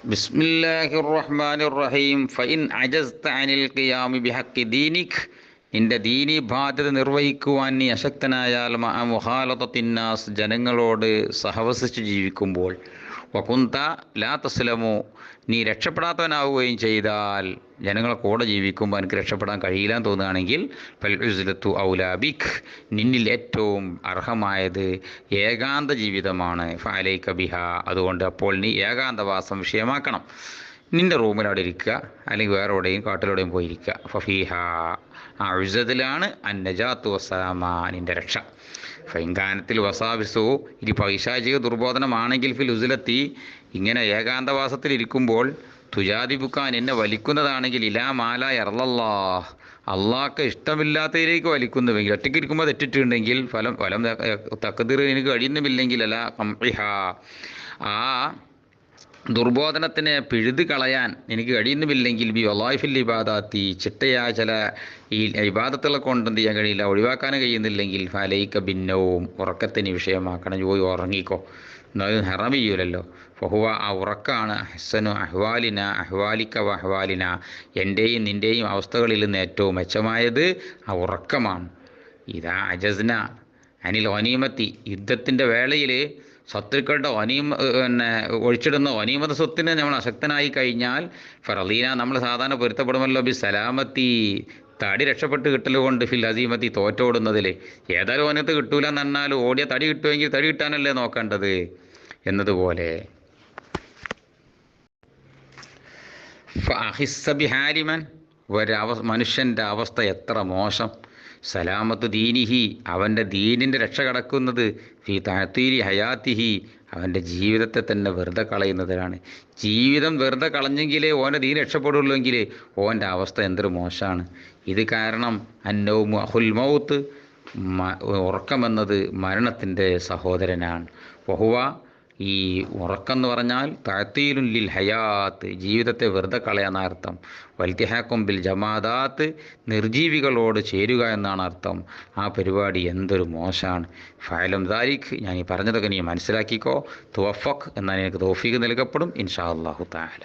ബിസ്മില്ലാഹിർ റഹ്മാനിർ റഹീം. ഫഇൻ അജസ്ത അനിൽ ഖിയാമി ബിഹഖി ദീനിക്, നിന്റെ ദീനി ബാധ്യത നിർവഹിക്കുവാൻ നീ അശക്തനായാൽ, മഅ മുഖാലതത്തിന്നാസ്, ജനങ്ങളോട് സഹവസിച്ച് ജീവിക്കുമ്പോൾ, വകുന്ത ലാ തസ്ലമു, നീ രക്ഷപ്പെടാത്തവനാവുകയും ചെയ്താൽ, ജനങ്ങളെ കൂടെ ജീവിക്കുമ്പോൾ എനിക്ക് രക്ഷപ്പെടാൻ കഴിയില്ലാന്ന് തോന്നുകയാണെങ്കിൽ, ഫൽ ഉസ്ലത്തു ഔലാ ബിക്, നിന്നിൽ ഏറ്റവും അർഹമായത് ഏകാന്ത ജീവിതമാണ്. ഫഅലൈക ബിഹ, അതുകൊണ്ട് അപ്പോൾ നീ ഏകാന്തവാസം വിഷയമാക്കണം. നിൻ്റെ റൂമിൽ അവിടെ ഇരിക്കുക, അല്ലെങ്കിൽ വേറെ എവിടെയും കാട്ടിലെവിടെയും പോയിരിക്കുക. ഫഫീഹ, ആ ഉസ്സത്തിലാണ് അന്നജാത്തു വസ്സലാമ, നിൻ്റെ രക്ഷ. ഫൈൻകാനത്തിൽ വസാവിസു, ഇനി പൈശാചിക ദുർബോധനമാണെങ്കിൽ, ഫിൽ ഉസ്ലത്തി, ഇങ്ങനെ ഏകാന്തവാസത്തിലിരിക്കുമ്പോൾ, തുജാദിബുക്കാൻ, എന്നെ വലിക്കുന്നതാണെങ്കിൽ, ഇലാ മാല എറലല്ലാഹ്, അള്ളാഹ്ക്ക് ഇഷ്ടമില്ലാത്തതിലേക്ക് വലിക്കുന്നുവെങ്കിൽ, ഒറ്റയ്ക്ക് ഇരിക്കുമ്പോൾ തെറ്റിട്ടുണ്ടെങ്കിൽ, ഫലം തക്കതിർ എനിക്ക് കഴിയുന്നുമില്ലെങ്കിൽ, അല്ല കംഇഹ, ആ ദുർബോധനത്തിനെ പിഴുത് കളയാൻ എനിക്ക് കഴിയുന്നുമില്ലെങ്കിൽ, ബി വലായിഫിൽ ഇബാദാത്തി, ചിട്ടയായ ചില ഈ ഇബാദത്തുകളെ കൊണ്ട് എന്ത് ചെയ്യാൻ കഴിയില്ല, ഒഴിവാക്കാൻ കഴിയുന്നില്ലെങ്കിൽ, ഫലൈക്ക ഭിന്നവും, ഉറക്കത്തിന് വിഷയമാക്കണം. പോയി ഉറങ്ങിക്കോ, എന്നാലും ഹറം ചെയ്യൂലല്ലോ. ഫഹുവ, ആ ഉറക്കാണ് ഹസനു അഹ്വാലിന അഹ്വാലിക്ക വ അഹ്വാലിന, എൻ്റെയും നിൻ്റെയും അവസ്ഥകളിൽ നിന്ന് ഏറ്റവും മെച്ചമായത് ആ ഉറക്കമാണ്. ഇതാ അജസ്ന അനിൽ ഒനീമത്തി, യുദ്ധത്തിൻ്റെ വേളയിൽ ശത്രുക്കളുടെ ഒഴിച്ചിടുന്ന ഒനീമത സ്വത്തിന് നമ്മൾ അശക്തനായി കഴിഞ്ഞാൽ, ഫറലീന, നമ്മൾ സാധാരണ പൊരുത്തപ്പെടുമല്ലോ, ബി സലാമത്തി, തടി രക്ഷപ്പെട്ട് കിട്ടൽ കൊണ്ട്, ഫിൽ അസീമത്തി, തോറ്റോടുന്നതിൽ. ഏതായാലും ഓനത്ത് കിട്ടൂല എന്ന് പറഞ്ഞാൽ, ഓടിയ തടി കിട്ടുമെങ്കിൽ തടി കിട്ടാനല്ലേ നോക്കേണ്ടത് എന്നതുപോലെ. ഫഹിസബിഹാരിമൻ, മനുഷ്യൻ്റെ അവസ്ഥ എത്ര മോശം. സലാമത്ത് ദീനിഹി, അവൻ്റെ ദീനിൻ്റെ രക്ഷ കടക്കുന്നത്, ഫി തഅത്തീരി ഹയാത്തിഹി, അവൻ്റെ ജീവിതത്തെ തന്നെ വെറുതെ കളയുന്നതിലാണ്. ജീവിതം വെറുതെ കളഞ്ഞെങ്കിലേ ഓൻ്റെ ദീൻ രക്ഷപ്പെടുള്ളൂ എങ്കിൽ ഓൻ്റെ അവസ്ഥ എന്തൊരു മോശമാണ്. ഇത് കാരണം അന്നൗമു അഹുൽ മൗത്ത്, ഉറക്കമെന്നത് മരണത്തിൻ്റെ സഹോദരനാണ്. വഹുവ, ഈ ഉറക്കം എന്ന് പറഞ്ഞാൽ തഅത്തീലുൻ ലിൽ ഹയാത്ത്, ജീവിതത്തെ വെറുതെ കളയാന്ന അർത്ഥം. വൽത്തിഹാക്കും ബിൽ ജമാദാത്ത്, നിർജീവികളോട് ചേരുക എന്നാണ് അർത്ഥം. ആ പരിപാടി എന്തൊരു മോശമാണ്. ഫഅലം ദാലിക്, ഞാൻ ഈ പറഞ്ഞതൊക്കെ നീ മനസ്സിലാക്കിക്കോ. തുവഫഖ്, എന്നാൽ എനിക്ക് തൗഫീഖ് നൽകപ്പെടും ഇൻഷാ അല്ലാഹു തആല.